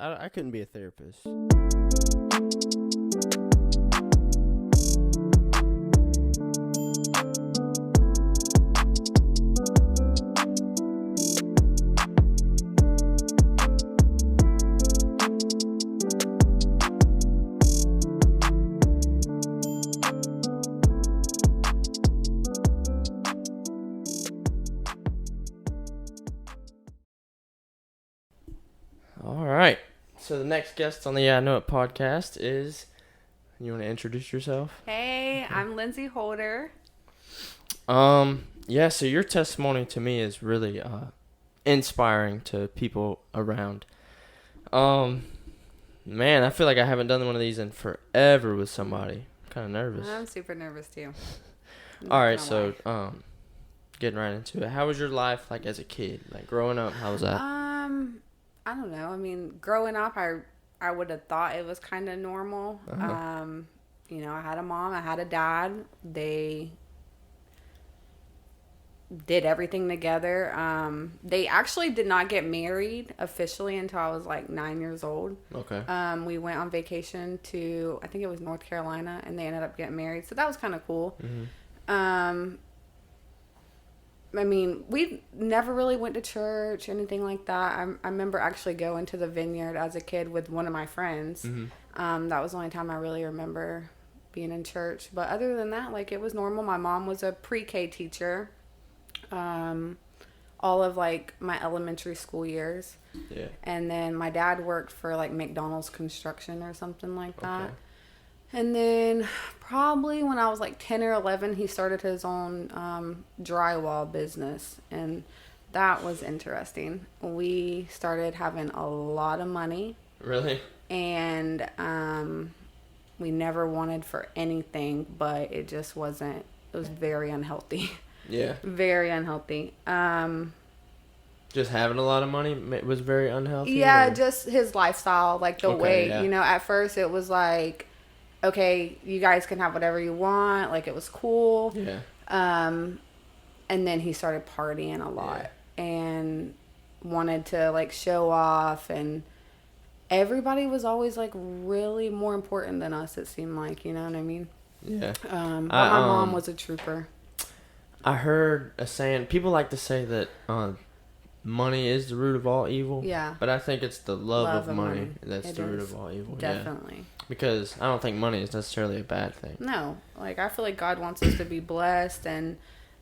I couldn't be a therapist. All right. So the next guest on the Yeah I Know It podcast is, you want to introduce yourself? Hey, Okay. I'm Lindsey Holder. Yeah, so your testimony to me is really inspiring to people around. Man, I feel like I haven't done one of these in forever with somebody. I'm kind of nervous. I'm super nervous too. All right, so getting right into it. How was your life like as a kid? Like growing up, how was that? I don't know. I mean, growing up, I would have thought it was kind of normal. Uh-huh. You know, I had a mom, I had a dad. They did everything together. They actually did not get married officially until I was like 9 years old. Okay. We went on vacation to, I think it was North Carolina, and they ended up getting married. So that was kind of cool. Mm-hmm. I mean, we never really went to church, anything like that. I remember actually going to the vineyard as a kid with one of my friends. Mm-hmm. That was the only time I really remember being in church. But other than that, like, it was normal. My mom was a pre-K teacher. All of like my elementary school years. Yeah. And then my dad worked for like McDonald's construction or something like that. Okay. And then probably when I was like 10 or 11, he started his own drywall business. And that was interesting. We started having a lot of money. Really? And we never wanted for anything, but it just wasn't, it was very unhealthy. Yeah. Very unhealthy. Just having a lot of money was very unhealthy? Yeah, or? just his lifestyle, like the way, yeah. you know, at first it was like, okay, you guys can have whatever you want. Like, it was cool. Yeah. And then he started partying a lot and wanted to, like, show off. And everybody was always, like, really more important than us, it seemed like. You know what I mean? Yeah. But my mom was a trooper. I heard a saying, people like to say that money is the root of all evil. Yeah. But I think it's the love of money that's the root of all evil. Definitely. Yeah. Because I don't think money is necessarily a bad thing. No. Like, I feel like God wants us to be blessed and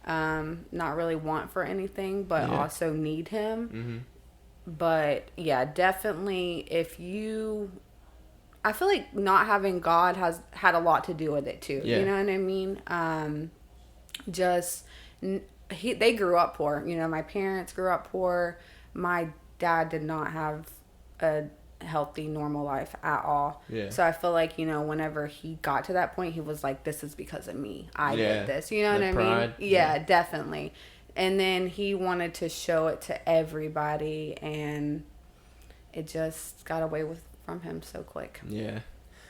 not really want for anything, but also need Him. Mm-hmm. But, yeah, definitely I feel like not having God has had a lot to do with it, too. Yeah. You know what I mean? They grew up poor. You know, my parents grew up poor. My dad did not have a healthy, normal life at all. Yeah. So I feel like, you know, whenever he got to that point, he was like, this is because of me. I did this. You know what I mean? Yeah, definitely. And then he wanted to show it to everybody, and it just got away from him so quick. Yeah.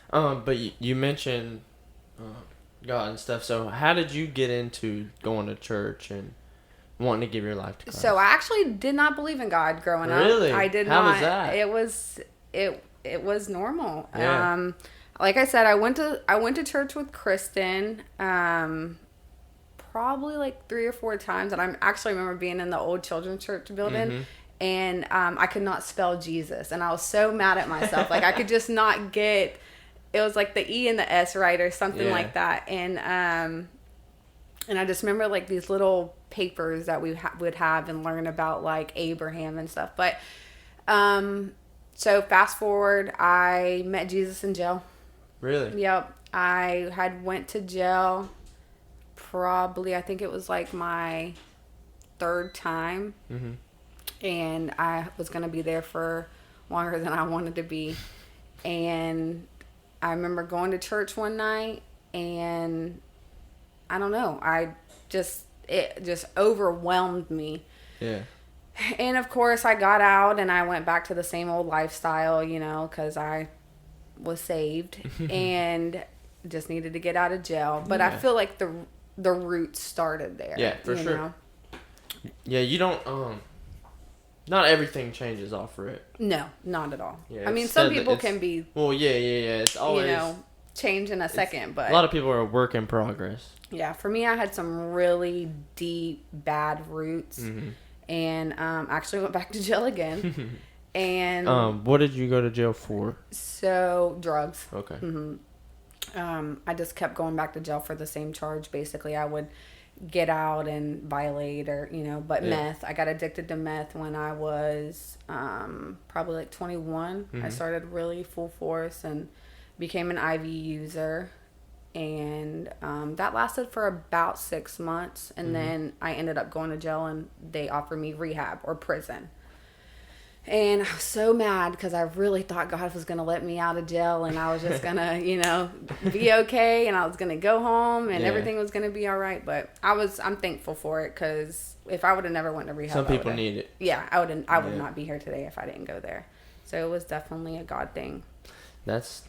But you mentioned God and stuff. So how did you get into going to church and wanting to give your life to Christ? So I actually did not believe in God growing up. Really? I did How not. was that? It was normal. Yeah. Like I said, I went to church with Kristen. Probably like 3 or 4 times, and I actually remember being in the old children's church building. Mm-hmm. And I could not spell Jesus, and I was so mad at myself. Like, I could just not get. It was like the E and the S right or something like that. And I just remember like these little papers that we would have and learn about like Abraham and stuff. But so fast forward, I met Jesus in jail. Really? Yep. I had went to jail probably, I think it was like my 3rd time. Mm-hmm. And I was going to be there for longer than I wanted to be. And I remember going to church one night, and I don't know, it just overwhelmed me. Yeah. And of course I got out and I went back to the same old lifestyle, you know, because I was saved and just needed to get out of jail. But I feel like the roots started there. Yeah, for sure. Know? Yeah, you don't not everything changes off rip. No, not at all. Yeah, I mean, some people can be. Well, yeah. It's always change in a second, but a lot of people are a work in progress. Yeah, for me, I had some really deep bad roots, and actually went back to jail again. And what did you go to jail for? So drugs. Okay. I just kept going back to jail for the same charge. Basically, I would get out and violate, or but meth. I got addicted to meth when I was probably like 21. I started really full force and became an IV user, and that lasted for about 6 months, and then I ended up going to jail, and they offered me rehab or prison. And I was so mad because I really thought God was going to let me out of jail, and I was just going to, be okay, and I was going to go home, and everything was going to be all right. But I'm thankful for it, because if I would have never went to rehab, some people need it. Yeah, I would not be here today if I didn't go there. So it was definitely a God thing. That's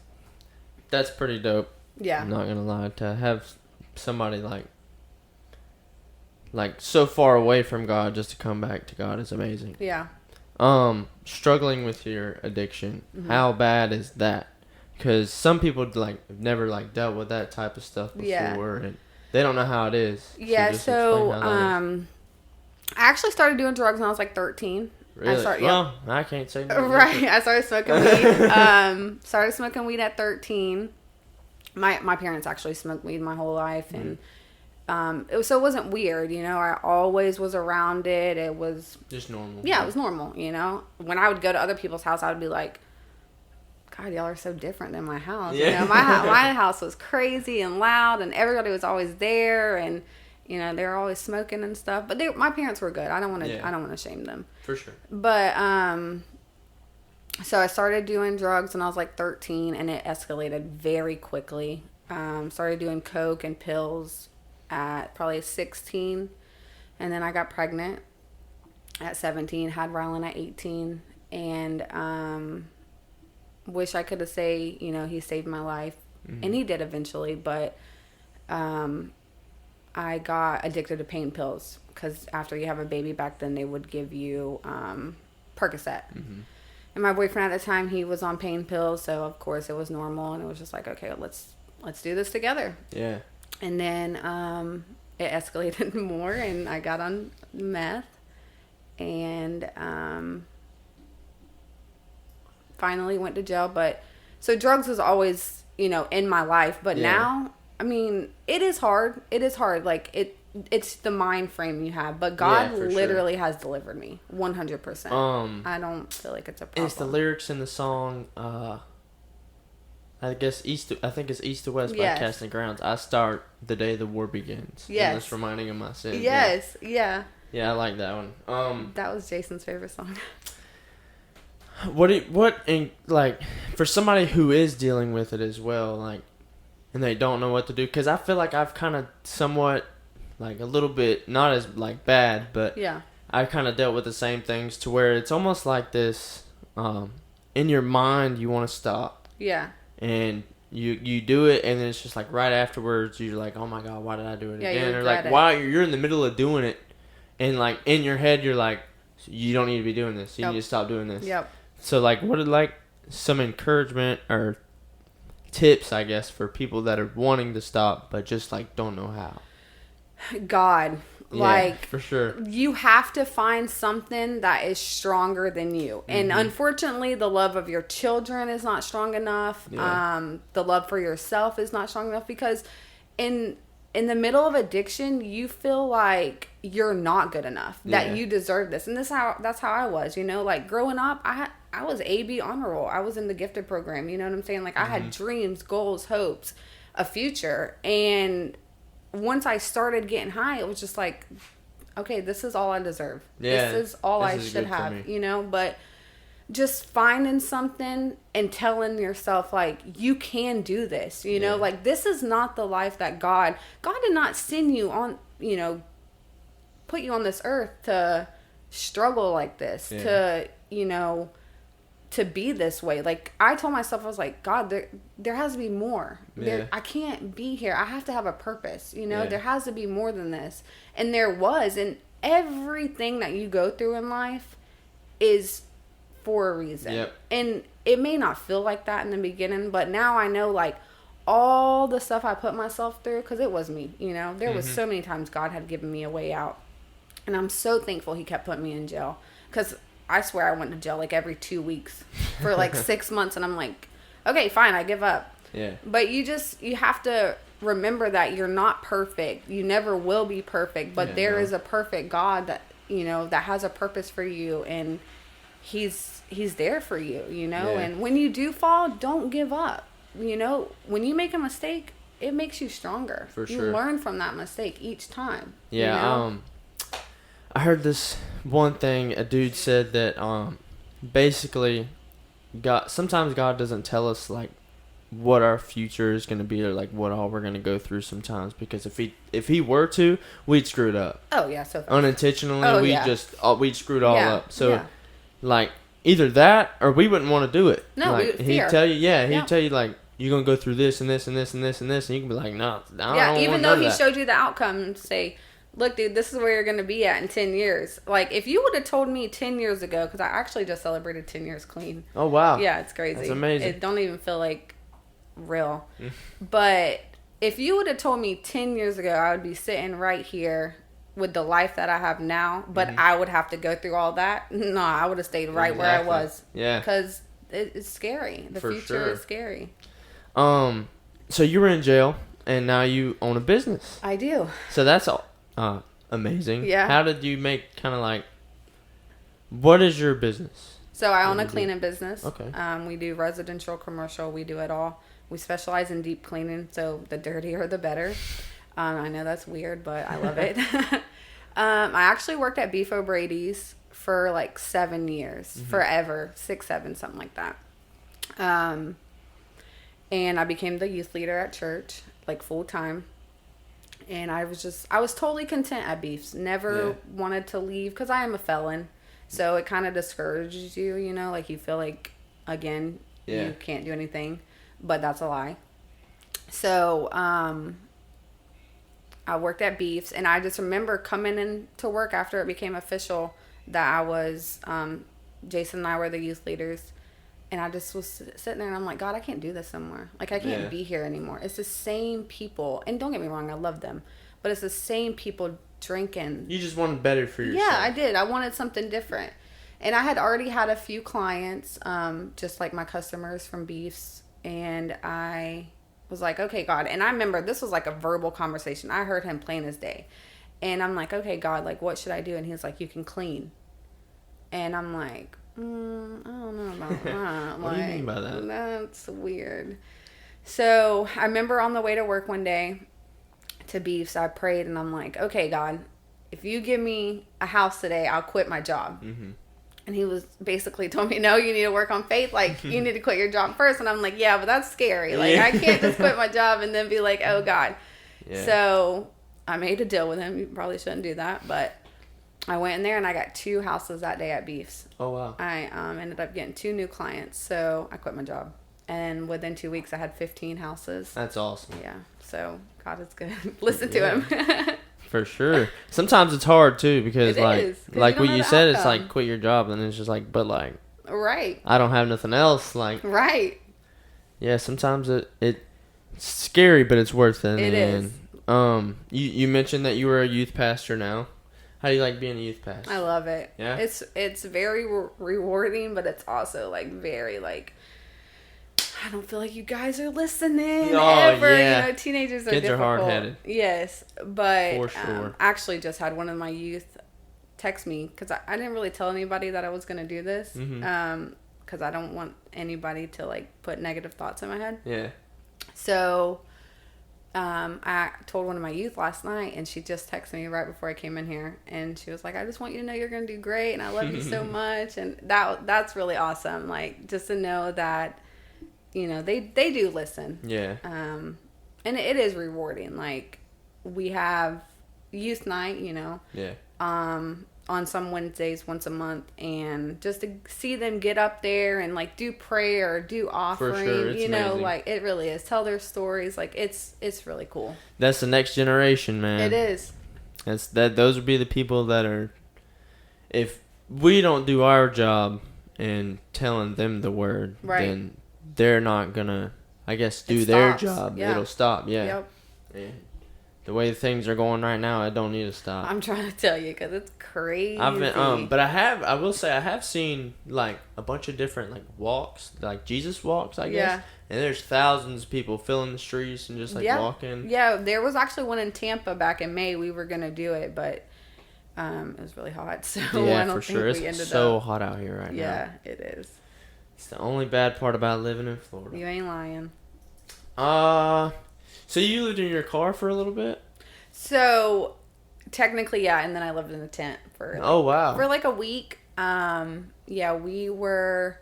pretty dope. Yeah. I'm not going to lie. To have somebody like so far away from God just to come back to God is amazing. Yeah. Struggling with your addiction, how bad is that? Because some people have never dealt with that type of stuff before, and they don't know how it is. Yeah, so I actually started doing drugs when I was like 13. Really? I can't say no. Right, I started smoking weed. Started smoking weed at 13. My parents actually smoked weed my whole life, and it wasn't weird, I always was around it. It was just normal. Yeah, it was normal, When I would go to other people's house, I would be like, God, y'all are so different than my house. Yeah. My house was crazy and loud, and everybody was always there, and they were always smoking and stuff. But my parents were good. I don't want to shame them. For sure. But so I started doing drugs when I was like 13, and it escalated very quickly. Started doing coke and pills at probably 16, and then I got pregnant at 17, had Rylan at 18, and wish I could have say, he saved my life, and he did eventually, but I got addicted to pain pills, because after you have a baby, back then they would give you Percocet. And my boyfriend at the time, he was on pain pills, so of course it was normal, and it was just like, okay, let's do this together. Yeah. And then it escalated more, and I got on meth, and finally went to jail. But so drugs was always, in my life. But now, I mean, it is hard. It is hard. It's the mind frame you have. But God literally has delivered me 100%. I don't feel like it's a problem. Is the lyrics in the song? I think it's East to West by Casting Grounds. I start the day the war begins. Yes. And it's reminding of my sin. Yes. Yeah. Yeah, I like that one. That was Jason's favorite song. For somebody who is dealing with it as well, and they don't know what to do, because I feel like I've kind of somewhat, a little bit, not as bad, but yeah, I kind of dealt with the same things, to where it's almost like this, in your mind you want to stop. Yeah. And you do it, and then it's just right afterwards you're like, oh my God, why did I do it again? Or why you're in the middle of doing it, and in your head you're like, you don't need to be doing this. You need to stop doing this. Yep. So what are some encouragement or tips, I guess, for people that are wanting to stop but just don't know how? God. Yeah, for sure. You have to find something that is stronger than you. And unfortunately, the love of your children is not strong enough. Yeah. The love for yourself is not strong enough, because in the middle of addiction, you feel like you're not good enough, that you deserve this. And that's how I was, growing up, I was AB honor roll. I was in the gifted program. You know what I'm saying? I had dreams, goals, hopes, a future. And once I started getting high, it was just like, okay, this is all I deserve. Yeah, this is all I should have, but just finding something and telling yourself, you can do this, this is not the life that God did not send you on, put you on this earth to struggle like this, to, to be this way. I told myself, I was like, God, there has to be more. I can't be here. I have to have a purpose. There has to be more than this. And there was. And everything that you go through in life, is for a reason. Yep. And it may not feel like that in the beginning, but now I know, like, all the stuff I put myself through, because it was me, you know. There was so many times God had given me a way out. And I'm so thankful he kept putting me in jail. Because I swear I went to jail, like, every 2 weeks for, like, 6 months. And I'm like, okay, fine, I give up. Yeah. But you have to remember that you're not perfect. You never will be perfect. But there is a perfect God that, you know, that has a purpose for you. And he's there for you, you know. Yeah. And when you do fall, don't give up. You know, when you make a mistake, it makes you stronger. For you sure. learn from that mistake each time. Yeah. You know? I heard this one thing. A dude said that basically, sometimes God doesn't tell us, like, what our future is going to be, or like what all we're going to go through sometimes, because if he were to, we'd screw it up. Oh yeah, so fast. Unintentionally, we'd screw it all up. So like, either that or we wouldn't want to do it. No, like, he'd tell you like, you're going to go through this and this and this and this and this, and you can be like, no, I don't even though he showed you the outcome and say, look, dude, this is where you're going to be at in 10 years. Like, if you would have told me 10 years ago, because I actually just celebrated 10 years clean. Oh, wow. Yeah, it's crazy. That's amazing. It don't even feel like real. But if you would have told me 10 years ago, I would be sitting right here with the life that I have now, but I would have to go through all that. No, I would have stayed right where I was. Yeah. Because it's scary. The future is scary. So you were in jail, and now you own a business. I do. So that's all. Amazing. Yeah. How did you make kind of like, what is your business? So I own a cleaning business. Okay. We do residential, commercial. We do it all. We specialize in deep cleaning, so the dirtier the better. I know that's weird, but I love it. I actually worked at Beef O'Brady's for like 7 years, forever, 6, 7, something like that. And I became the youth leader at church, like full time. And I was totally content at Beef's. Never wanted to leave, because I am a felon. So it kind of discourages you, you know, like you feel like, again, you can't do anything. But that's a lie. So I worked at Beef's, and I just remember coming in to work after it became official that I was, Jason and I were the youth leaders. And I just was sitting there, and I'm like, God, I can't do this anymore. Like, I can't be here anymore. It's the same people. And don't get me wrong, I love them. But it's the same people drinking. You just wanted better for yourself. Yeah, I did. I wanted something different. And I had already had a few clients, just like my customers from Beef's. And I was like, okay, God. And I remember this was like a verbal conversation. I heard him plain as day. And I'm like, okay, God, like, what should I do? And he was like, you can clean. And I'm like, I don't know about that. What do you mean by that? That's weird. So I remember on the way to work one day to Beef's, I prayed, and I'm like, okay, God, if you give me a house today, I'll quit my job. And he was basically told me, no, you need to work on faith. Like, you need to quit your job first. And I'm like, yeah, but that's scary. Like, I can't just quit my job and then be like, oh, God. Yeah. So I made a deal with him. You probably shouldn't do that. But I went in there, and I got 2 houses that day at Beef's. Oh, wow. I ended up getting 2 new clients. So I quit my job. And within 2 weeks, I had 15 houses. That's awesome. Yeah. So God is good. Listen to him. For sure. Sometimes it's hard too, because like what you said, it's like quit your job, and it's just like, but like, right, I don't have nothing else. Like, right. Yeah, sometimes it's scary, but it's worth it. It is. You mentioned that you were a youth pastor now. How do you like being a youth pastor? I love it. Yeah. It's very rewarding, but it's also like very like, I don't feel like you guys are listening ever. Yeah. You know, teenagers are Kids difficult. are hard-headed. Yes, but for sure. I actually just had one of my youth text me, because I didn't really tell anybody that I was going to do this, because I don't want anybody to like put negative thoughts in my head. Yeah. So I told one of my youth last night, and she just texted me right before I came in here, and she was like, I just want you to know you're going to do great, and I love you so much. And that's really awesome. Like, just to know that, you know, they do listen. Yeah. And it is rewarding. Like, we have youth night, you know. Yeah. On some Wednesdays, once a month, and just to see them get up there and like do prayer, do offering, for sure. It's you know, amazing. like it really is. Tell their stories. Like it's really cool. That's the next generation, man. It is. Those would be the people that are, if we don't do our job in telling them the word, then they're not gonna, I guess, do their job. Yeah. It'll stop. Yeah. Yep. And the way things are going right now, I don't need to stop. I'm trying to tell you because it's crazy. I've been, but I will say I have seen like a bunch of different like walks, like Jesus walks, I guess. Yeah. And there's thousands of people filling the streets and just like walking. Yeah, there was actually one in Tampa back in May. We were gonna do it, but it was really hot, so yeah, I don't think we ended up. It's so hot out here right now. Yeah, it is. It's the only bad part about living in Florida. You ain't lying. So you lived in your car for a little bit? So, technically, yeah, and then I lived in a tent for for like a week. Yeah, we were.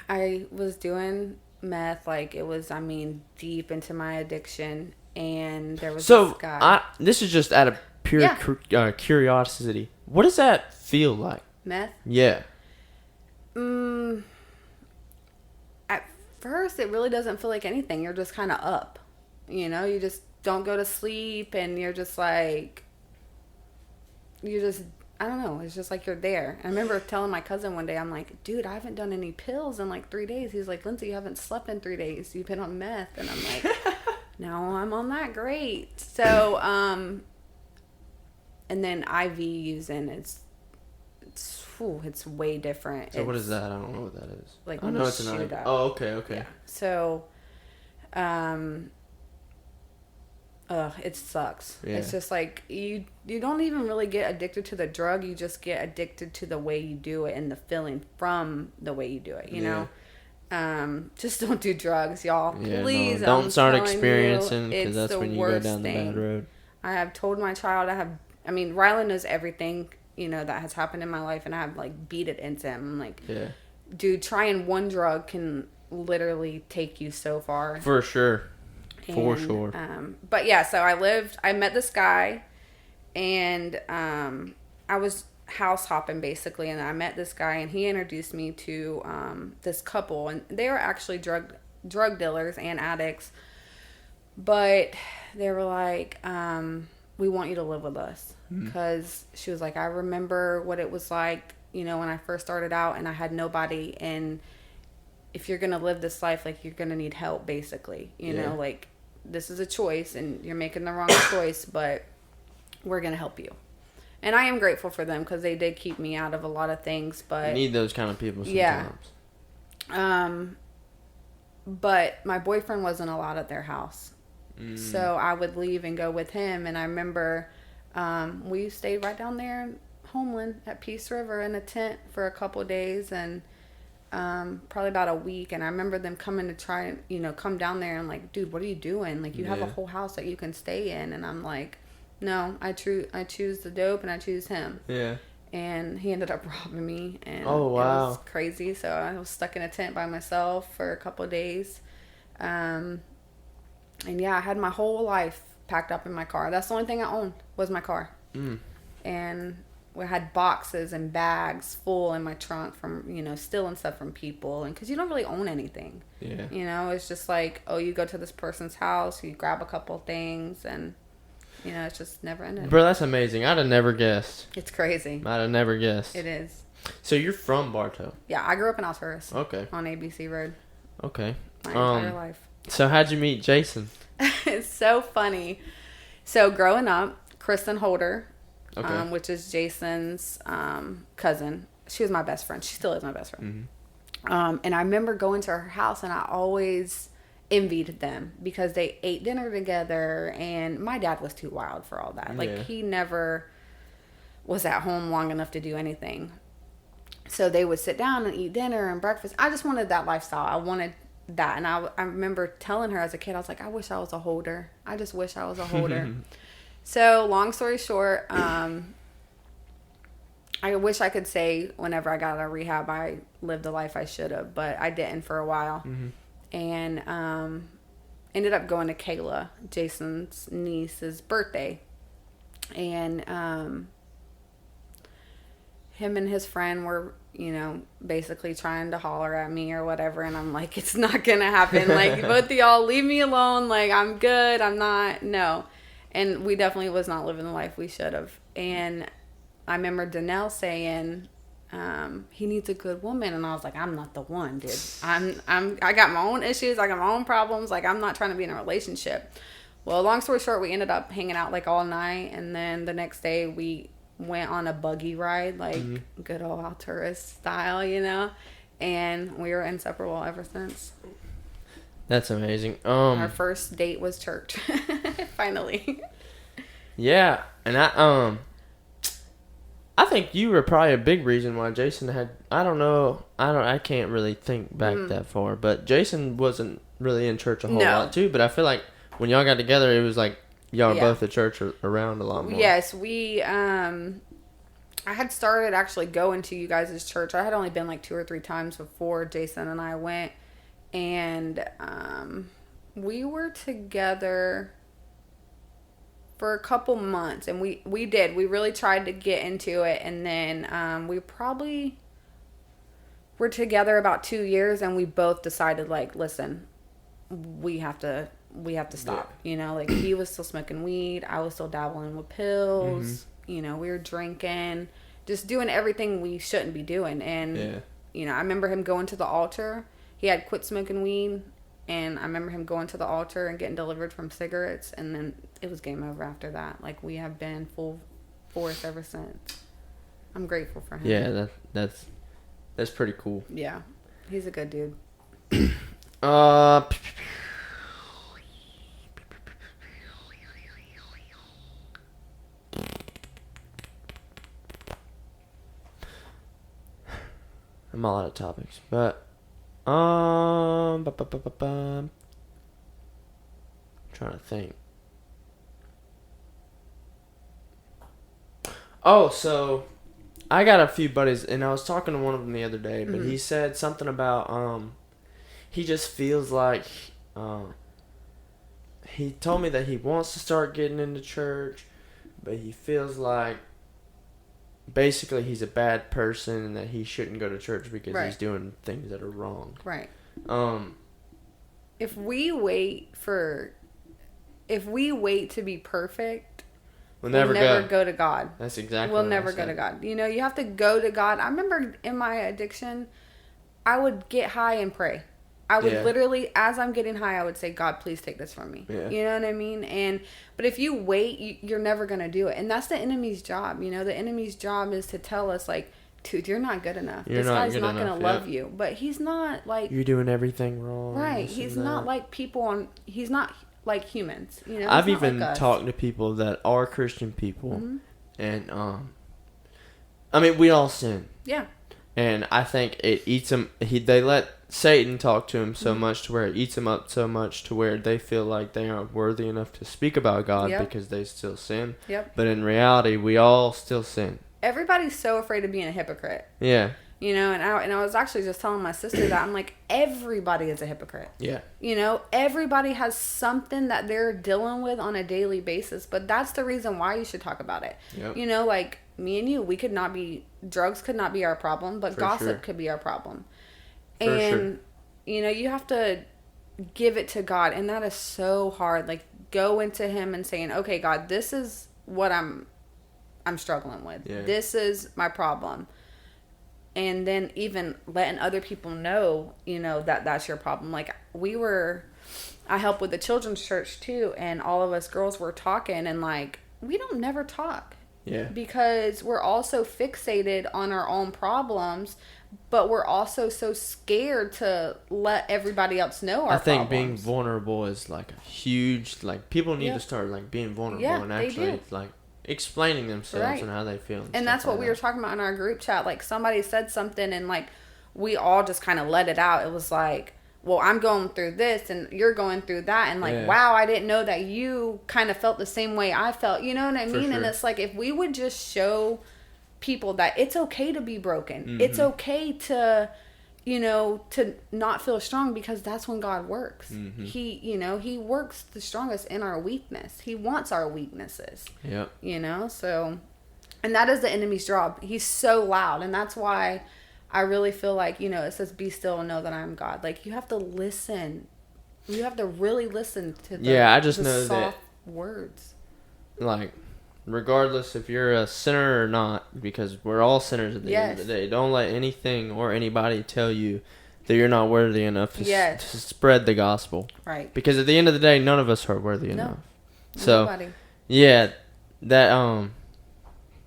I was doing meth, like it was. I mean, deep into my addiction, and there was this guy. This is just out of pure curiosity. What does that feel like? Meth? Yeah. At first, it really doesn't feel like anything. You're just kind of up. You know, you just don't go to sleep, and you're just like, I don't know. It's just like you're there. I remember telling my cousin one day, I'm like, dude, I haven't done any pills in like 3 days. He's like, Lindsey, you haven't slept in 3 days. You've been on meth. And I'm like, no, I'm on that. Great. So, and then IV using, it's way different. So what is that? I don't know what that is. Like, I know it's an IV. Oh, okay. Yeah. So, it sucks. Yeah. It's just like you don't even really get addicted to the drug. You just get addicted to the way you do it and the feeling from the way you do it. You know, just don't do drugs, y'all. Yeah, please, don't start experiencing because that's when you go down the bad road. I have told my child Rylan knows everything that has happened in my life, and I have like beat it into him. I'm like, dude, trying one drug can literally take you so far. For sure. For sure. But yeah, so I met this guy, and I was house hopping basically, and I met this guy, and he introduced me to this couple, and they were actually drug dealers and addicts, but they were like, we want you to live with us, because she was like, I remember what it was like, when I first started out, and I had nobody, and if you're gonna live this life, like, you're gonna need help, basically, you know, like, this is a choice and you're making the wrong choice, but we're going to help you. And I am grateful for them because they did keep me out of a lot of things, but you need those kind of people sometimes. Yeah. But my boyfriend wasn't allowed at their house. So I would leave and go with him. And I remember, we stayed right down there in Homeland at Peace River in a tent for a couple of days, and probably about a week. And I remember them coming to try and, come down there and like, dude, what are you doing? Like, you have a whole house that you can stay in. And I'm like, no, I choose the dope, and I choose him. Yeah. And he ended up robbing me. And oh, wow. It was crazy. So I was stuck in a tent by myself for a couple of days. And yeah, I had my whole life packed up in my car. That's the only thing I owned was my car. And we had boxes and bags full in my trunk from, stealing stuff from people. And because you don't really own anything. Yeah. It's just like, oh, you go to this person's house, you grab a couple things, and, it's just never ended. Bro, that's amazing. I'd have never guessed. It's crazy. I'd have never guessed. It is. So you're from Bartow? Yeah, I grew up in Alturas. Okay. On ABC Road. Okay. My entire life. So how'd you meet Jason? It's so funny. So growing up, Kristen Holder, which is Jason's cousin. She was my best friend. She still is my best friend. And I remember going to her house, and I always envied them because they ate dinner together, and my dad was too wild for all that. Like, he never was at home long enough to do anything. So they would sit down and eat dinner and breakfast. I just wanted that lifestyle. I wanted that. And I remember telling her as a kid, I was like, I wish I was a holder. I just wish I was a holder. So, long story short, I wish I could say whenever I got out of rehab, I lived the life I should have, but I didn't for a while. And ended up going to Kayla, Jason's niece's birthday. And him and his friend were, basically trying to holler at me or whatever. And I'm like, it's not going to happen. Like, both of y'all leave me alone. Like, I'm good. I'm not. No. And we definitely was not living the life we should have. And I remember Danelle saying, he needs a good woman, and I was like, I'm not the one, dude. I got my own issues, I got my own problems. Like, I'm not trying to be in a relationship. Well, long story short, we ended up hanging out like all night, and then the next day we went on a buggy ride, like good old Alturas style, you know, and we were inseparable ever since. That's amazing. Our first date was church. Finally. Yeah, and I think you were probably a big reason why Jason had. I can't really think back that far, but Jason wasn't really in church a whole lot too. But I feel like when y'all got together, it was like y'all were both at church around a lot more. Yes, we. I had started actually going to you guys' church. I had only been like 2 or 3 times before Jason and I went, and we were together for a couple months, and we really tried to get into it, and then we probably were together about 2 years, and we both decided, like, listen, we have to stop. You know, like, he was still smoking weed, I was still dabbling with pills. You know, we were drinking, just doing everything we shouldn't be doing. And you know, I remember him going to the altar. He had quit smoking weed, and I remember him going to the altar and getting delivered from cigarettes, and then it was game over after that. Like, we have been full force ever since. I'm grateful for him. Yeah, that's pretty cool. Yeah, he's a good dude. I'm all out of topics, but trying to think. Oh, so I got a few buddies, and I was talking to one of them the other day, but he said something about he just feels like he told me that he wants to start getting into church, but he feels like basically he's a bad person and that he shouldn't go to church because he's doing things that are wrong. Right. If we wait to be perfect, we'll never go to God. That's exactly We'll never go to God. You know, you have to go to God. I remember in my addiction, I would get high and pray. I would literally, as I'm getting high, I would say, God, please take this from me. Yeah. You know what I mean? But if you wait, you're never going to do it. And that's the enemy's job. You know, the enemy's job is to tell us, like, dude, you're not good enough. This guy's not going to love you. But he's not like... You're doing everything wrong. Right. He's not like people he's not like humans. You know, I've even talked to people that are Christian people. And, I mean, we all sin. Yeah. And I think it eats them... They let Satan talk to him so much to where it eats them up so much to where they feel like they aren't worthy enough to speak about God because they still sin. Yep. But in reality, we all still sin. Everybody's so afraid of being a hypocrite. Yeah. You know, and I was actually just telling my sister that. I'm like, everybody is a hypocrite. Yeah. You know, everybody has something that they're dealing with on a daily basis. But that's the reason why you should talk about it. Yep. You know, like, me and you, drugs could not be our problem, but gossip could be our problem. And, you know, you have to give it to God. And that is so hard. Like, go into him and saying, okay, God, this is what I'm struggling with. Yeah. This is my problem. And then even letting other people know, you know, that that's your problem. Like, I help with the children's church too. And all of us girls were talking, and like, we don't never talk. Yeah. Because we're all so fixated on our own problems, but we're also so scared to let everybody else know our problems. I think being vulnerable is like a huge, like, people need to start like being vulnerable and actually like explaining themselves and how they feel. And that's what we were talking about in our group chat. Like, somebody said something and like we all just kind of let it out. It was like, well, I'm going through this and you're going through that, and like, wow, I didn't know that you kind of felt the same way I felt. You know what I mean? Sure. And it's like, if we would just show people that it's okay to be broken. It's okay to, you know, to not feel strong, because that's when God works. He, you know, he works the strongest in our weakness. He wants our weaknesses. Yep. You know, so, and that is the enemy's job. He's so loud, and that's why I really feel like, you know, it says, be still and know that I am God. Like, you have to listen. You have to really listen to the, I just know soft words. Like, regardless if you're a sinner or not, because we're all sinners at the end of the day. Don't let anything or anybody tell you that you're not worthy enough to spread the gospel. Right. Because at the end of the day, none of us are worthy enough. So, nobody. Yeah, that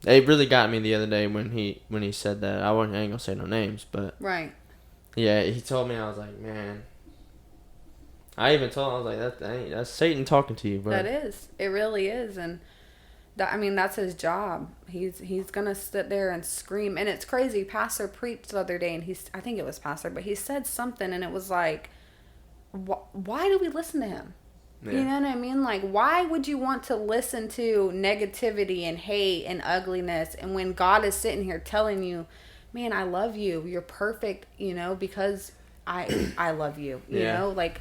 it really got me the other day when he said that. I ain't gonna say no names, but right. Yeah, he told me. I was like, man. I even told him, I was like, that's Satan talking to you, bro. That is. It really is, and that's his job. He's gonna sit there and scream, and it's crazy. Pastor preached the other day, and I think it was Pastor, but he said something, and it was like, why do we listen to him? Yeah. You know what I mean? Like, why would you want to listen to negativity and hate and ugliness, and when God is sitting here telling you, man, I love you, you're perfect, because I love you, you know, like.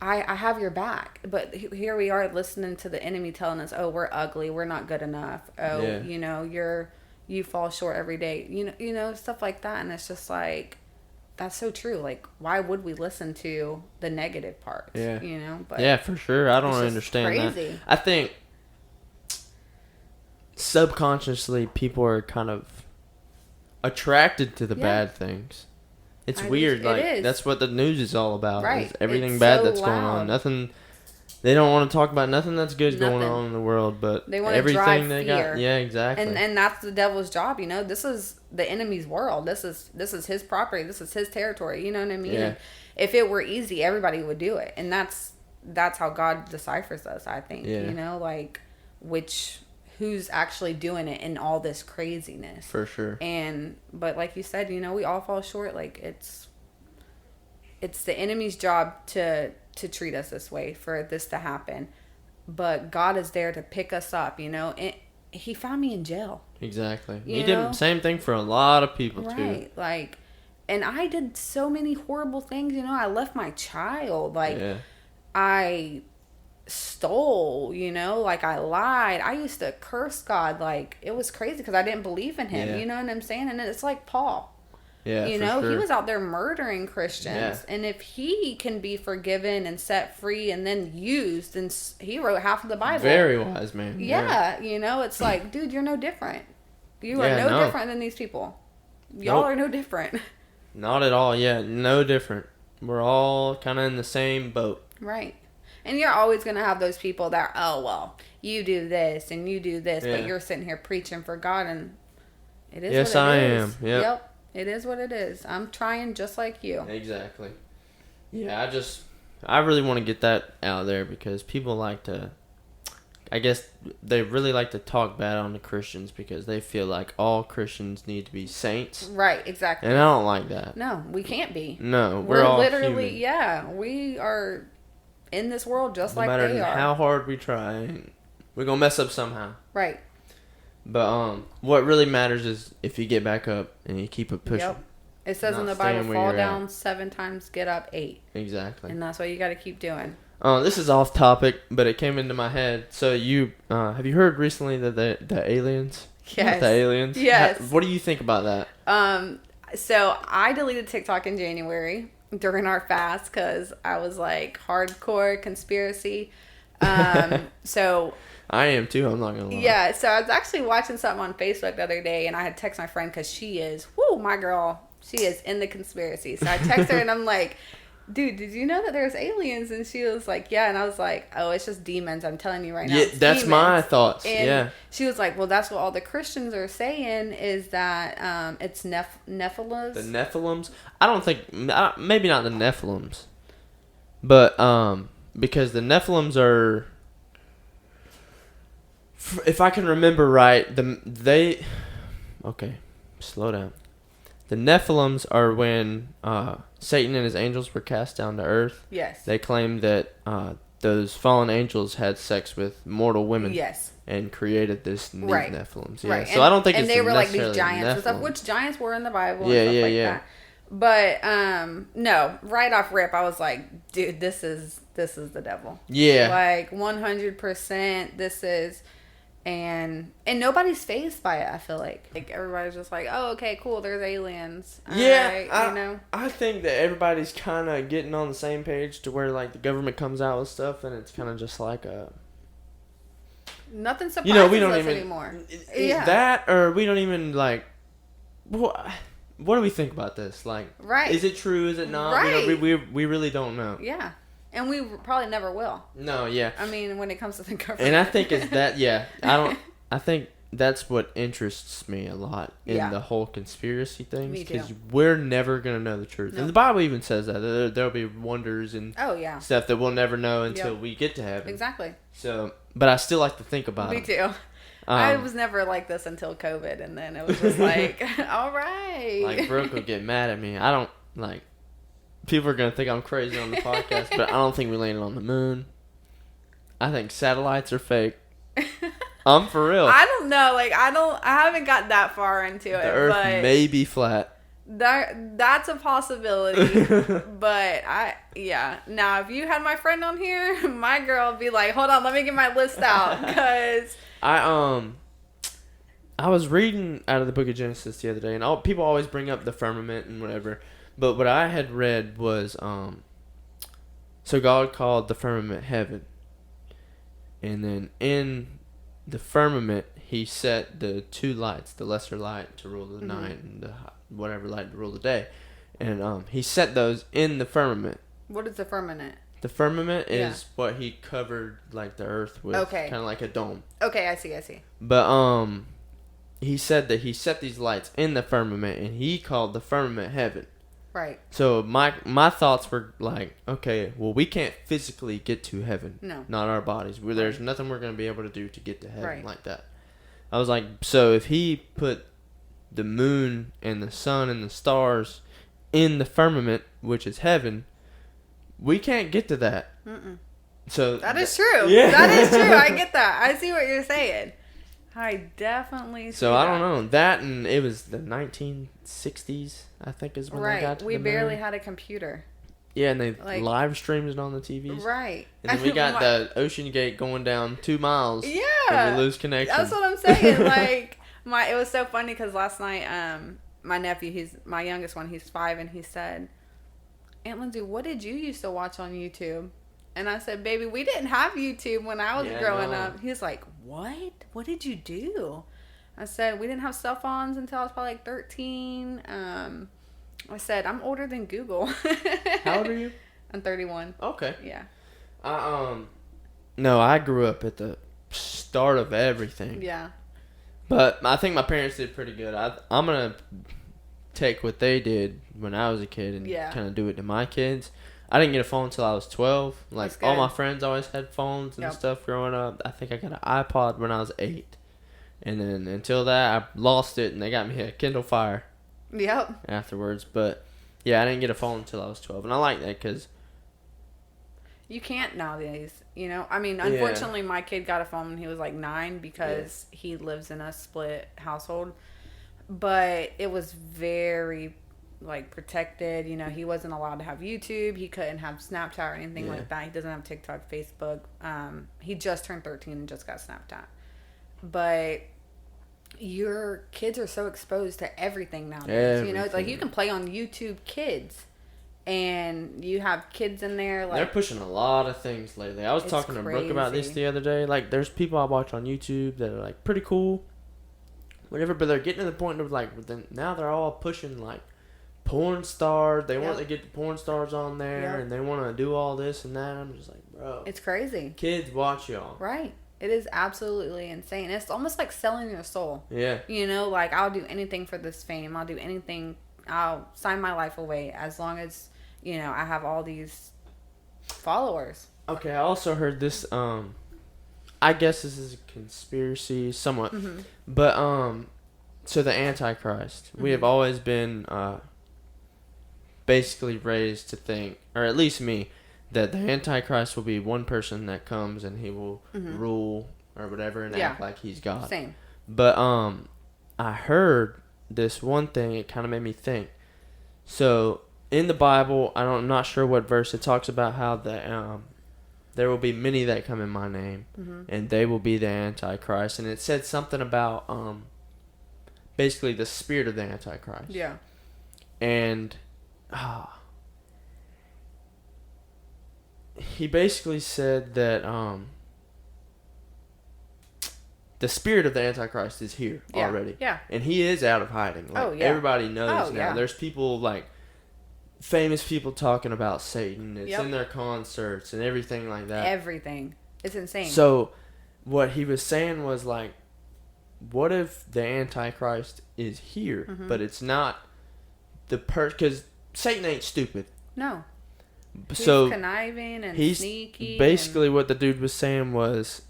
I have your back, but here we are listening to the enemy telling us, oh, we're ugly, we're not good enough. Oh, you fall short every day. You know, stuff like that. And it's just like, that's so true. Like, why would we listen to the negative parts? Yeah. But yeah, for sure. I don't understand crazy. That. I think subconsciously people are kind of attracted to the bad things. It's weird. Like, that's what the news is all about. Right. Is everything bad that's going on. Nothing. They don't want to talk about nothing that's good going on in the world, but they want everything drive they fear. got. Yeah, exactly. And that's the devil's job. This is the enemy's world. This is his property. This is his territory. You know what I mean? Yeah. And if it were easy, everybody would do it. And that's how God deciphers us. I think. Yeah. Like who's actually doing it in all this craziness. For sure. But like you said, we all fall short. Like it's the enemy's job to treat us this way, for this to happen. But God is there to pick us up, and he found me in jail. Exactly. He did the same thing for a lot of people too. Right. Like, and I did so many horrible things, I left my child. Like, I stole, like I lied. I used to curse God. Like, it was crazy because I didn't believe in him. You know what I'm saying? And it's like Paul. Yeah, he was out there murdering Christians. Yeah. And if he can be forgiven and set free and then used, and he wrote half of the Bible. Very wise man. Yeah. It's like, dude, you're no different. You are no different than these people. Y'all are no different. Not at all. Yeah, no different. We're all kind of in the same boat. Right. And you're always going to have those people that, oh, well, you do this and you do this, but you're sitting here preaching for God, and it is what it is. Yes, I am. Yep. It is what it is. I'm trying just like you. Exactly. Yeah, I really want to get that out there because people like to, I guess they really like to talk bad on the Christians because they feel like all Christians need to be saints. Right, exactly. And I don't like that. No, we can't be. No, we're all literally, human. Yeah, we are in this world just like they are. No matter how hard we try, we're going to mess up somehow. Right. But what really matters is if you get back up and you keep it pushing. Yep. It says in the Bible, fall down 7 times, get up 8. Exactly. And that's what you got to keep doing. This is off topic, but it came into my head. So you have you heard recently that the aliens? Yes. The aliens? Yes. What do you think about that? So I deleted TikTok in January during our fast because I was like hardcore conspiracy. So I am too. I'm not gonna lie. Yeah. So I was actually watching something on Facebook the other day, and I had texted my friend because she is, my girl. She is in the conspiracy. So I text her and I'm like, dude, did you know that there's aliens? And she was like, yeah. And I was like, oh, it's just demons. I'm telling you right now. Yeah, that's demons. My thoughts. And she was like, well, that's what all the Christians are saying is that it's Nephilims. The Nephilims? I don't think, maybe not the Nephilims. But because the Nephilims are, if I can remember right, okay, slow down. The Nephilims are when Satan and his angels were cast down to earth. Yes. They claim that those fallen angels had sex with mortal women. Yes. And created this new Nephilims. Yeah. Right. So I don't think it's they were like these giants Nephilim. and stuff, which giants were in the Bible and stuff like that. But no, right off rip, I was like, dude, this is the devil. Yeah. Like 100%. This is. And nobody's fazed by it. I feel like everybody's just like, oh, okay, cool, there's aliens. I think that everybody's kind of getting on the same page to where like the government comes out with stuff and it's kind of just like Nothing surprises we don't us even anymore. That, or we don't even like. What do we think about this? Like, right? Is it true? Is it not? Right. We really don't know. Yeah, and we probably never will. No, yeah. I mean, when it comes to the government, and I think it's that. Yeah, I think that's what interests me a lot in the whole conspiracy things, because we're never gonna know the truth. Nope. And the Bible even says that there'll be wonders and stuff that we'll never know until we get to heaven. Exactly. So, but I still like to think about it. Me too. I was never like this until COVID, and then it was just like, all right. Like, Brooke would get mad at me. I don't, like, people are going to think I'm crazy on the podcast, but I don't think we landed on the moon. I think satellites are fake. I'm for real. I don't know. Like, I haven't got that far into it. The Earth may be flat. That's a possibility. But now if you had my friend on here, my girl would be like, hold on, let me get my list out, because I was reading out of the book of Genesis the other day, and people always bring up the firmament and whatever, but what I had read was so God called the firmament heaven, and then in the firmament he set the two lights, the lesser light to rule the night and the whatever light to rule the day, and he set those in the firmament. What is the firmament? The firmament is what he covered, like, the earth with, kind of like a dome. Okay, I see. But he said that he set these lights in the firmament, and he called the firmament heaven. Right. So my thoughts were like, okay, well, we can't physically get to heaven. No. Not our bodies. There's nothing we're going to be able to do to get to heaven like that. I was like, so if he put the moon and the sun and the stars in the firmament, which is heaven, we can't get to that. So that is true. Yeah. That is true. I get that. I see what you're saying. I definitely see So I don't know. That, and it was the 1960s, I think, is when they got to the moon. We barely had a computer. Yeah, and they live streamed it on the TVs. Right. And then we got the Ocean Gate going down 2 miles. Yeah. And we lose connection. That's what I'm saying. Like, it was so funny because last night, my nephew, he's my youngest one, he's 5, and he said, Aunt Lindsey, what did you used to watch on YouTube? And I said, baby, we didn't have YouTube when I was growing up. He's like, what? What did you do? I said, we didn't have cell phones until I was probably like 13. I said, I'm older than Google. How old are you? I'm 31. Okay. Yeah. No, I grew up at the start of everything. Yeah. But I think my parents did pretty good. I'm going to take what they did when I was a kid and kind of do it to my kids. I didn't get a phone until I was 12. Like, all my friends always had phones and stuff growing up. I think I got an iPod when I was 8. And then until that, I lost it, and they got me a Kindle Fire. Yep. Afterwards. But, yeah, I didn't get a phone until I was 12. And I like that because you can't nowadays, you know? I mean, unfortunately, my kid got a phone when he was like 9 because he lives in a split household. But it was very, like, protected. You know, he wasn't allowed to have YouTube. He couldn't have Snapchat or anything like that. He doesn't have TikTok, Facebook. He just turned 13 and just got Snapchat. But your kids are so exposed to everything nowadays. You know, it's like you can play on YouTube Kids. And you have kids in there. Like, they're pushing a lot of things lately. I was talking to Brooke about this the other day. Like, there's people I watch on YouTube that are, like, pretty cool. Whatever, but they're getting to the point of, like, now they're all pushing, like, porn stars. They want to get the porn stars on there, and they want to do all this and that. I'm just like, bro. It's crazy. Kids, watch y'all. Right. It is absolutely insane. It's almost like selling your soul. Yeah. You know, like, I'll do anything for this fame. I'll do anything. I'll sign my life away as long as, you know, I have all these followers. Okay, I also heard this, I guess this is a conspiracy, somewhat. Mm-hmm. But, so the Antichrist, we have always been, basically raised to think, or at least me, that the Antichrist will be one person that comes and he will rule or whatever and act like he's God. Same. But, I heard this one thing, it kind of made me think. So, in the Bible, I'm not sure what verse, it talks about how there will be many that come in my name, and they will be the Antichrist. And it said something about basically the spirit of the Antichrist. Yeah. And he basically said that the spirit of the Antichrist is here already. Yeah. And he is out of hiding. Like, everybody knows now. There's people, like, famous people talking about Satan. It's in their concerts and everything like that. Everything. It's insane. So, what he was saying was, like, what if the Antichrist is here, but it's not the because Satan ain't stupid. No. He's so conniving and sneaky. Basically, what the dude was saying was,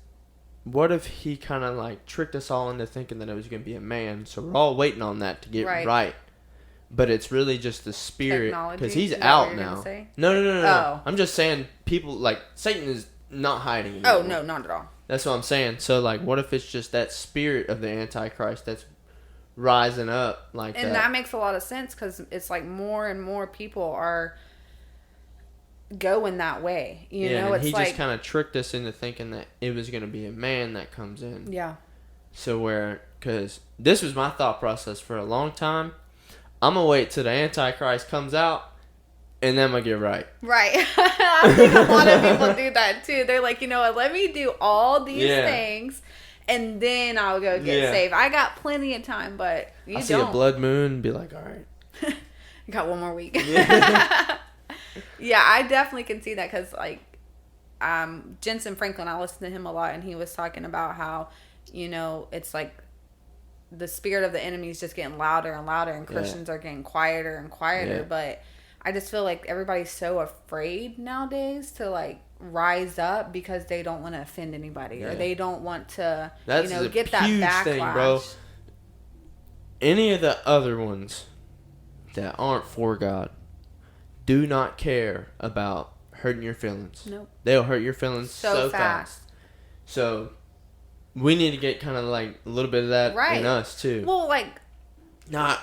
what if he kind of like tricked us all into thinking that it was going to be a man? So we're all waiting on that to get right. But it's really just the spirit, because he's out now. No. Oh. I'm just saying, people like Satan is not hiding anymore. Oh no, not at all. That's what I'm saying. So like, what if it's just that spirit of the Antichrist that's rising up like that? And that makes a lot of sense, because it's like more and more people are going that way. You know, it's he like, just kind of tricked us into thinking that it was going to be a man that comes in. Yeah. So because this was my thought process for a long time. I'm going to wait till the Antichrist comes out, and then I'm going to get right. Right. I think a lot of people do that too. They're like, you know what, let me do all these things, and then I'll go get saved. I got plenty of time, but you don't. See a blood moon and be like, all right. Got one more week. Yeah, I definitely can see that, because like Jensen Franklin, I listen to him a lot, and he was talking about how, you know, it's like the spirit of the enemy is just getting louder and louder, and Christians are getting quieter and quieter. But I just feel like everybody's so afraid nowadays to like rise up, because they don't want to offend anybody, or they don't want to, get that backlash. Thing, bro. Any of the other ones that aren't for God do not care about hurting your feelings. Nope. They'll hurt your feelings so fast. So we need to get kind of like a little bit of that in us too. Well, like,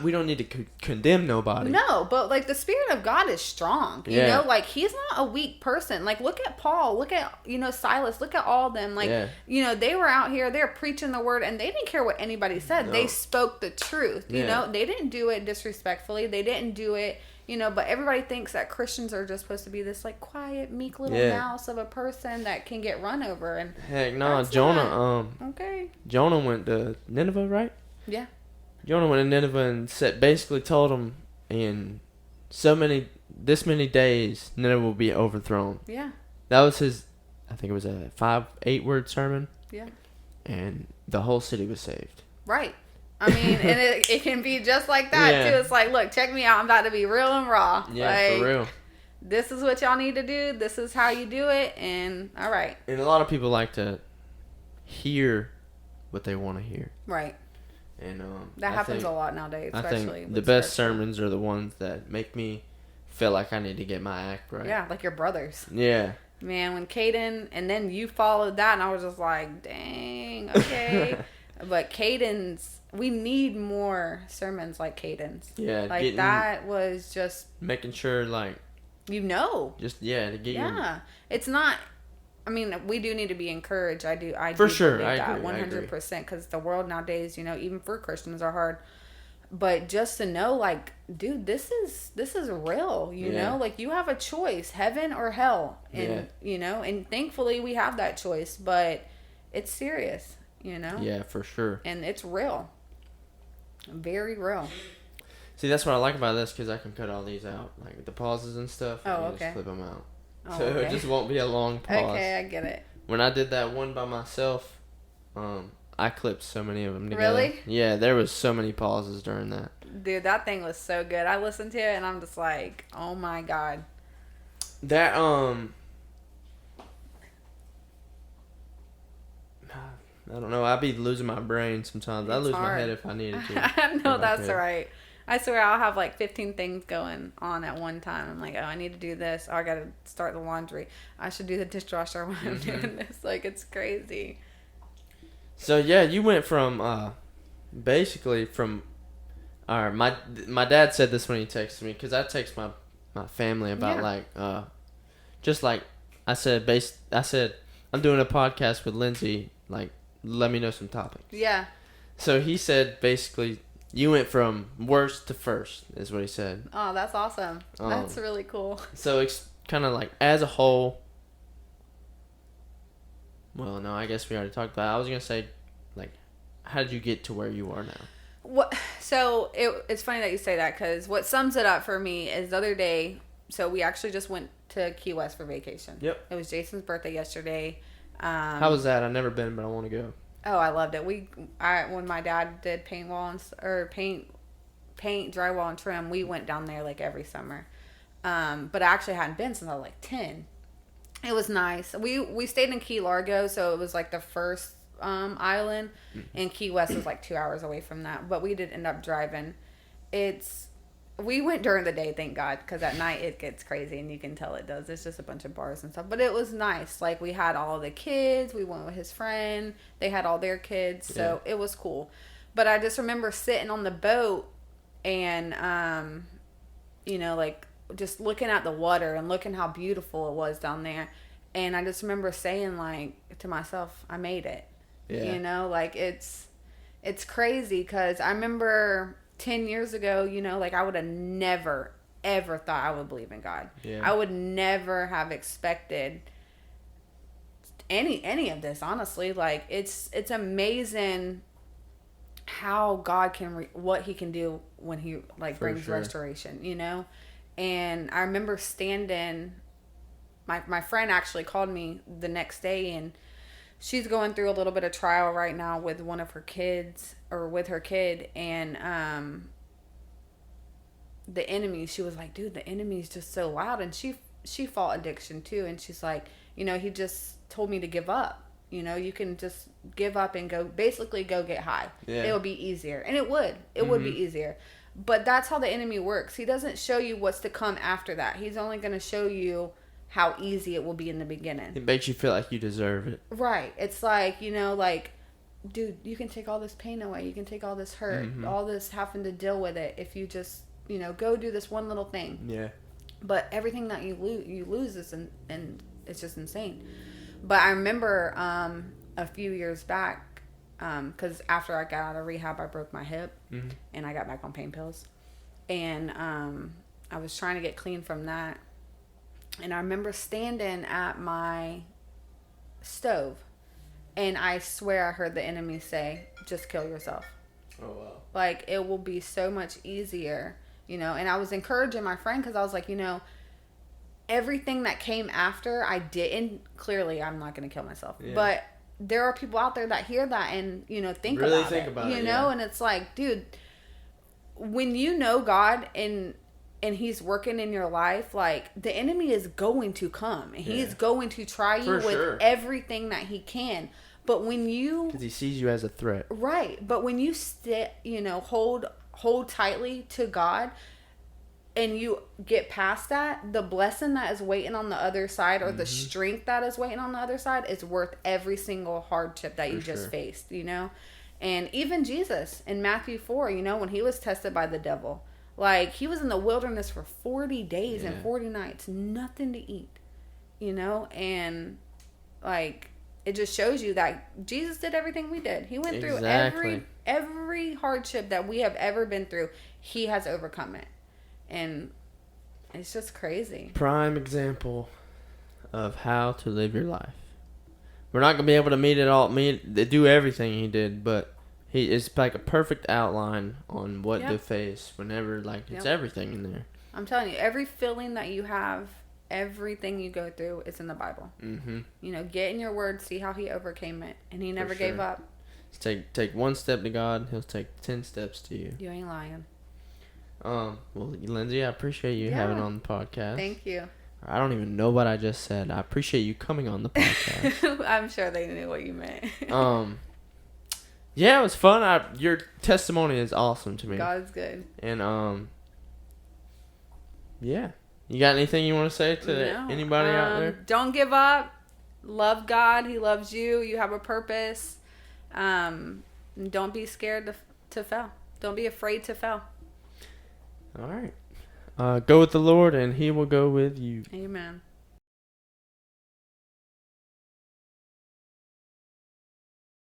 we don't need to condemn nobody. No, but like the Spirit of God is strong. You know, like he's not a weak person. Like look at Paul, look at, you know, Silas, look at all of them. Like, you know, they were out here, they're preaching the word, and they didn't care what anybody said. No. They spoke the truth. You know, they didn't do it disrespectfully. They didn't do it, you know, but everybody thinks that Christians are just supposed to be this like quiet, meek little mouse of a person that can get run over. And heck no, Jonah. Jonah went to Nineveh, right? Yeah. Jonah went to Nineveh and basically told them, in this many days, Nineveh will be overthrown. Yeah. That was his, I think it was a 8 word sermon. Yeah. And the whole city was saved. Right. I mean, and it can be just like that too. It's like, look, check me out. I'm about to be real and raw. Yeah, like, for real. This is what y'all need to do. This is how you do it. And all right. And a lot of people like to hear what they want to hear. Right. And that happens a lot nowadays. Especially I think the best sermons are the ones that make me feel like I need to get my act right. Yeah, like your brothers. Yeah. Man, when Caden, and then you followed that, and I was just like, dang, okay. But Caden's, we need more sermons like Caden's. Yeah. Like that was just making sure, like, you know. Just, to get your... It's not... I mean, we do need to be encouraged. I do for sure. Believe that 100%, because the world nowadays, you know, even for Christians, are hard. But just to know, like, dude, this is real. You know, like you have a choice, heaven or hell, and you know, and thankfully we have that choice. But it's serious, you know. Yeah, for sure. And it's real, very real. See, that's what I like about this, because I can cut all these out, like the pauses and stuff. Oh, and okay. Just flip them out. So it just won't be a long pause. Okay, I get it. When I did that one by myself, I clipped so many of them together. Really? Yeah, there was so many pauses during that. Dude, that thing was so good. I listened to it and I'm just like, oh my God. That, I don't know. I'd be losing my brain sometimes. I lose my head if I needed to. I know that's right. I swear I'll have like 15 things going on at one time. I'm like, oh, I need to do this. Oh, I got to start the laundry. I should do the dishwasher when I'm doing this. Like, it's crazy. So, yeah, you went from, basically from, my dad said this when he texted me, because I text my family about just like, I said, I'm doing a podcast with Lindsey, like, let me know some topics. Yeah. So he said, basically, you went from worst to first, is what he said. Oh, that's awesome. That's really cool. So it's kind of like, as a whole, well, no, I guess we already talked about it. I was going to say, like, how did you get to where you are now? So it's funny that you say that, because what sums it up for me is the other day. So we actually just went to Key West for vacation. Yep. It was Jason's birthday yesterday. How was that? I've never been, but I want to go. Oh, I loved it. When my dad did paint drywall and trim, we went down there like every summer. But I actually hadn't been since I was like 10. It was nice. We stayed in Key Largo, so it was like the first island, and Key West was like 2 hours away from that. But we did end up driving. We went during the day, thank God, because at night it gets crazy, and you can tell it does. It's just a bunch of bars and stuff. But it was nice. Like, we had all the kids. We went with his friend. They had all their kids. So it was cool. But I just remember sitting on the boat and, like, just looking at the water and looking how beautiful it was down there. And I just remember saying, like, to myself, I made it. Yeah. Like, it's crazy, because I remember 10 years ago, like, I would have never, ever thought I would believe in God. Yeah. I would never have expected any of this, honestly. Like, it's amazing how God can, what he can do when he, like, brings restoration, And I remember standing, my friend actually called me the next day, and she's going through a little bit of trial right now with one of her kids, or with her kid, and the enemy, she was like, dude, the enemy's just so loud. And she fought addiction too, and she's like, he just told me to give up. You can just give up and go get high. Yeah. It would be easier. And it would be easier. But that's how the enemy works. He doesn't show you what's to come after that. He's only going to show you how easy it will be in the beginning. It makes you feel like you deserve it. Right. It's like, like, dude, you can take all this pain away. You can take all this hurt, all this having to deal with it, if you just, go do this one little thing. Yeah. But everything that you lose is, and it's just insane. But I remember a few years back, because after I got out of rehab, I broke my hip, and I got back on pain pills. And I was trying to get clean from that. And I remember standing at my stove, and I swear I heard the enemy say, just kill yourself. Oh, wow. Like, it will be so much easier, And I was encouraging my friend, because I was like, everything that came after, I didn't. Clearly, I'm not going to kill myself. Yeah. But there are people out there that hear that and, think about it. And it's like, dude, when you know God and he's working in your life, like, the enemy is going to come, and he's going to try you with everything that he can. But when you, because he sees you as a threat, right? But when you hold tightly to God, and you get past that, the blessing that is waiting on the other side, or the strength that is waiting on the other side, is worth every single hardship that you just faced. And even Jesus in Matthew 4, when he was tested by the devil. Like, he was in the wilderness for 40 days and 40 nights, nothing to eat, and, like, it just shows you that Jesus did everything we did. He went through every hardship that we have ever been through. He has overcome it, and it's just crazy. Prime example of how to live your life. We're not going to be able to do everything he did, but it's like a perfect outline on what to face whenever, like, it's everything in there. I'm telling you, every feeling that you have, everything you go through, it's in the Bible. Get in your word, see how he overcame it, and he never gave up. Take one step to God, he'll take 10 steps to you. You ain't lying. Well, Lindsey, I appreciate you having on the podcast. Thank you. I don't even know what I just said. I appreciate you coming on the podcast. I'm sure they knew what you meant. Yeah, it was fun. Your testimony is awesome to me. God's good. And yeah. You got anything you want to say to anybody out there? Don't give up. Love God. He loves you. You have a purpose. Don't be scared to fail. Don't be afraid to fail. All right. Go with the Lord, and he will go with you. Amen.